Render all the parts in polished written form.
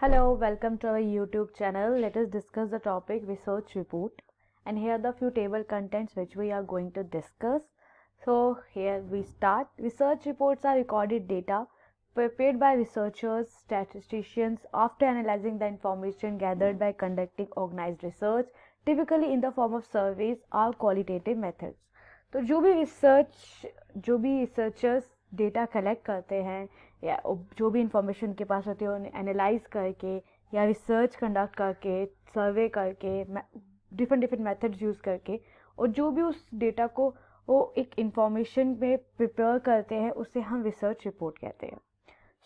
Hello, welcome to our YouTube channel. Let us discuss the topic research report, and here are the few table contents which we are going to discuss. So here we start. Research reports are recorded data prepared by researchers, statisticians after analyzing the information gathered by conducting organized research, typically in the form of surveys or qualitative methods. तो जो भी researchers data collect करते हैं या जो भी information के पास होती है उन्हें एनालाइज करके या रिसर्च कंडक्ट करके सर्वे करके डिफरेंट मेथड्स यूज़ करके और जो भी उस डेटा को वो एक इंफॉर्मेशन में प्रिपेयर करते हैं उसे हम रिसर्च रिपोर्ट कहते हैं.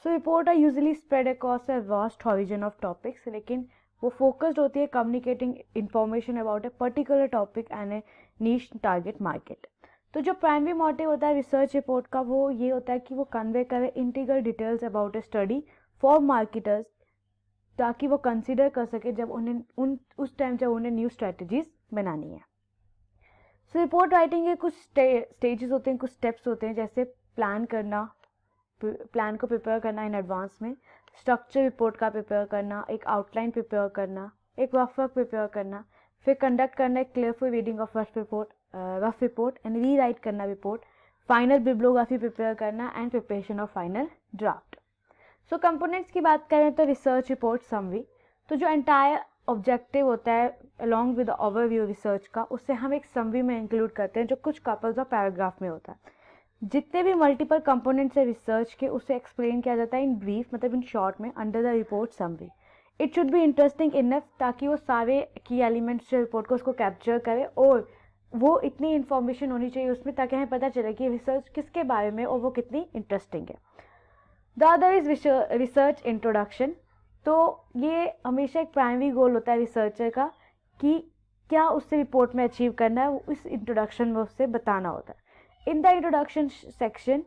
So report are usually spread across a vast horizon of topics, लेकिन वो फोकस्ड होती है communicating information about a particular topic and a niche target market. तो जो प्राइमरी मोटिव होता है रिसर्च रिपोर्ट का वो ये होता है कि वो कन्वे करे integral details about A study for marketers, ताकि वो कंसिडर कर सके जब उन्हें उस टाइम जब उन्हें न्यू स्ट्रेटजीज बनानी है. सो रिपोर्ट राइटिंग के कुछ स्टेजेस होते हैं, कुछ स्टेप्स होते हैं, जैसे प्लान को प्रिपेयर करना इन एडवांस में, स्ट्रक्चर रिपोर्ट का प्रिपेयर करना, एक आउटलाइन प्रिपेयर करना, एक रफ वर्क प्रिपेयर करना, फिर कंडक्ट करना एक careful reading of rough report and rewrite करना रिपोर्ट, फाइनल बिब्लियोग्राफी प्रिपेयर करना and preparation of final draft. So components की बात करें तो रिसर्च रिपोर्ट समरी, तो जो एंटायर ऑब्जेक्टिव होता है अलॉन्ग विद ओवरव्यू रिसर्च का, उससे हम एक समरी में इंक्लूड करते हैं जो कुछ कपल्स और पैराग्राफ में होता है. जितने भी मल्टीपल कंपोनेंट्स है रिसर्च के उसे एक्सप्लेन किया जाता है इन ब्रीफ, मतलब इन शॉर्ट में, under the report summary. It should be interesting enough ताकि वो सारे की एलिमेंट्स जो रिपोर्ट को उसको कैप्चर करे और वो इतनी इन्फॉर्मेशन होनी चाहिए उसमें ताकि हमें पता चले कि रिसर्च किसके बारे में और वो कितनी इंटरेस्टिंग है. The other is research introduction. तो ये हमेशा एक प्राइमरी गोल होता है रिसर्चर का कि क्या उससे रिपोर्ट में अचीव करना है, वो इस इंट्रोडक्शन में उससे बताना होता है. इन द इंट्रोडक्शन सेक्शन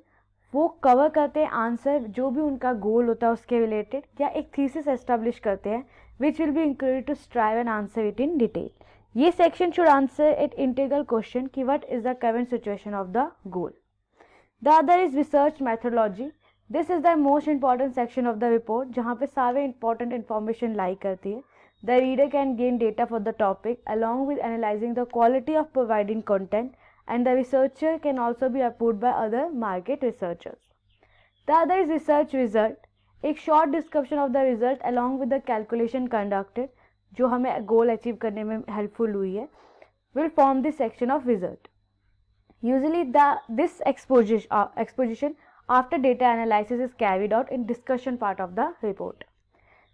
वो कवर करते हैं आंसर जो भी उनका गोल होता है उसके रिलेटेड, या एक थीसिस एस्टेब्लिश करते हैं which will be included to strive and answer it in detail. ये section should answer it integral question कि what is the current situation of the goal. The other is research methodology. This is the most important section of the report जहाँ पे सारे important information lie करती है. The reader can gain data for the topic along with analysing the quality of providing content, and the researcher can also be approved by other market researchers. The other is research result. एक short description of the result along with the calculation conducted जो हमें goal achieve करने में helpful हुई है will form this section of result. Usually this exposition after data analysis is carried out in discussion part of the report.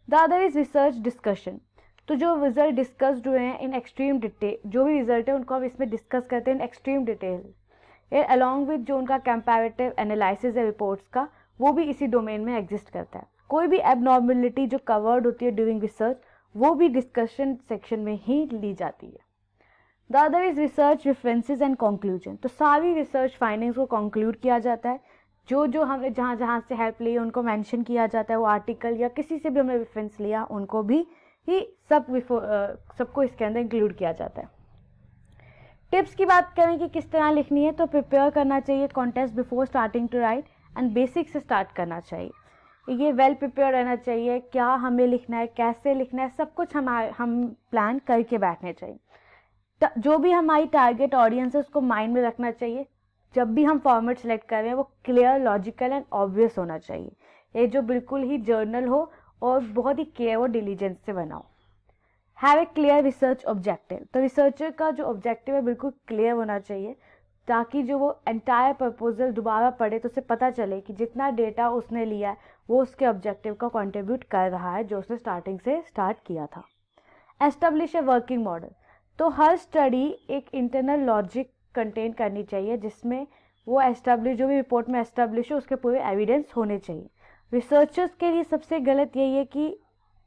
The other is research discussion. तो जो result discussed हुए हैं in extreme detail, जो भी result है उनको हम इसमें डिस्कस करते हैं in extreme detail along with जो उनका कंपैरेटिव एनालिसिस है रिपोर्ट्स का, वो भी इसी डोमेन में एग्जिस्ट करता है. कोई भी एबनॉर्मलिटी जो कवर्ड होती है ड्यूरिंग रिसर्च वो भी डिस्कशन सेक्शन में ही ली जाती है. The other is research references and conclusion. तो सारी रिसर्च फाइंडिंग्स को कंक्लूड किया जाता है, जो हमने जहाँ से हेल्प ली उनको मेंशन किया जाता है, वो आर्टिकल या किसी से भी हमने रेफरेंस लिया उनको भी ही सबको इसके अंदर इंक्लूड किया जाता है. टिप्स की बात करें कि किस तरह लिखनी है, तो प्रिपेयर करना चाहिए contest before starting to write and basic से स्टार्ट करना चाहिए. ये वेल प्रिपेयर रहना चाहिए, क्या हमें लिखना है, कैसे लिखना है, सब कुछ हम प्लान करके बैठने चाहिए. जो भी हमारी टारगेट ऑडियंस है उसको माइंड में रखना चाहिए. जब भी हम फॉर्मेट सेलेक्ट कर रहे हैं वो क्लियर, लॉजिकल एंड ऑब्वियस होना चाहिए. ये जो बिल्कुल ही जर्नल हो और बहुत ही केयर और डिलीजेंस से बनाओ. Have a clear research objective. तो रिसर्चर का जो ऑब्जेक्टिव है बिल्कुल क्लियर होना चाहिए ताकि जो वो एंटायर प्रपोजल दोबारा पढ़े तो उसे पता चले कि जितना डेटा उसने लिया है वो उसके ऑब्जेक्टिव का कंट्रीब्यूट कर रहा है जो उसने स्टार्टिंग से स्टार्ट किया था. Establish a working model. तो हर स्टडी एक इंटरनल लॉजिक कंटेन करनी चाहिए जिसमें वो एस्टेब्लिश, जो भी रिपोर्ट में एस्टेब्लिश हो उसके पूरे एविडेंस होने चाहिए. रिसर्चर्स के लिए सबसे गलत यही है कि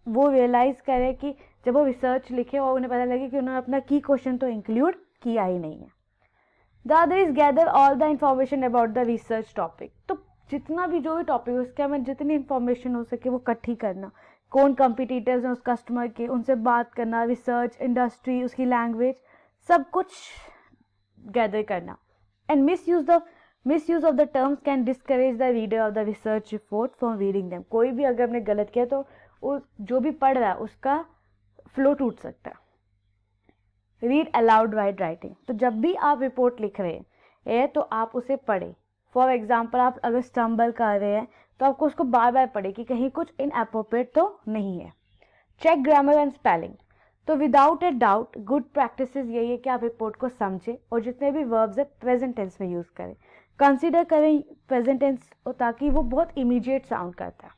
वो रियलाइज़ करें कि जब वो रिसर्च लिखे और उन्हें पता लगे कि उन्होंने अपना की क्वेश्चन तो इंक्लूड किया ही नहीं है. The other is gather all the information about the research topic. तो जितना भी जो भी टॉपिक है उसके हमें जितनी इंफॉर्मेशन हो सके वो इकट्ठी करना, कौन कंपिटिटर्स हैं उस कस्टमर के, उनसे बात करना, रिसर्च इंडस्ट्री, उसकी लैंग्वेज, सब कुछ गैदर करना. And misuse of the terms can discourage the reader of the research report from reading them. कोई भी अगर हमने गलत किया तो जो भी पढ़ रहा है उसका फ्लो टूट सकता है। रीड अलाउड वाइल राइटिंग, तो जब भी आप रिपोर्ट लिख रहे हैं तो आप उसे पढ़ें। फॉर एग्जाम्पल आप अगर स्टम्बल कर रहे हैं तो आपको उसको बार बार पढ़ें कि कहीं कुछ इनअप्रोप्रिएट तो नहीं है। चेक ग्रामर एंड स्पेलिंग, तो without a doubt good practices यही है कि आप रिपोर्ट को समझें और जितने भी वर्ब्स है प्रेजेंट टेंस में यूज़ करें, कंसीडर करें प्रेजेंट टेंस ताकि वो बहुत इमीडिएट साउंड करता है।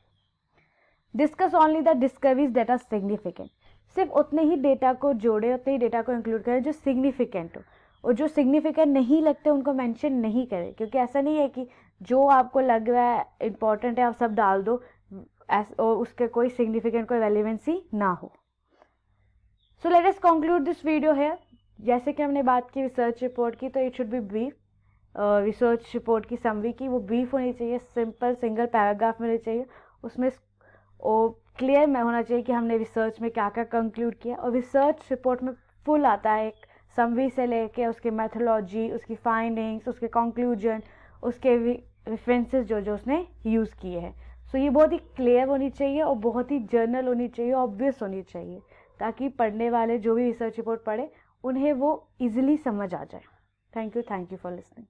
Discuss only the discoveries that are significant, सिर्फ उतने ही डेटा को जोड़े, उतने ही डेटा को इंक्लूड करें जो सिग्निफिकेंट हो, और जो सिग्निफिकेंट नहीं लगते उनको मेंशन नहीं करें, क्योंकि ऐसा नहीं है कि जो आपको लग रहा है इंपॉर्टेंट है आप सब डाल दो और उसके कोई सिग्निफिकेंट कोई रेलिवेंसी ना हो। So let us conclude this video है। जैसे कि हमने बात की रिसर्च रिपोर्ट की, तो it should be brief. Research report की समरी की वो ब्रीफ होनी चाहिए, सिंपल सिंगल पैराग्राफ में होनी चाहिए, उसमें क्लियर में होना चाहिए कि हमने रिसर्च में क्या क्या कंक्लूड किया। और रिसर्च रिपोर्ट में फुल आता है, एक समरी से लेके उसके मेथोलॉजी, उसकी फाइंडिंग्स, उसके कंक्लूजन, उसके रेफरेंसेस जो जो उसने यूज़ किए हैं। सो ये बहुत ही क्लियर होनी चाहिए और बहुत ही जर्नल होनी चाहिए, ऑब्वियस होनी चाहिए, ताकि पढ़ने वाले जो भी रिसर्च रिपोर्ट पढ़े उन्हें वो इजीली समझ आ जाए। Thank you for listening.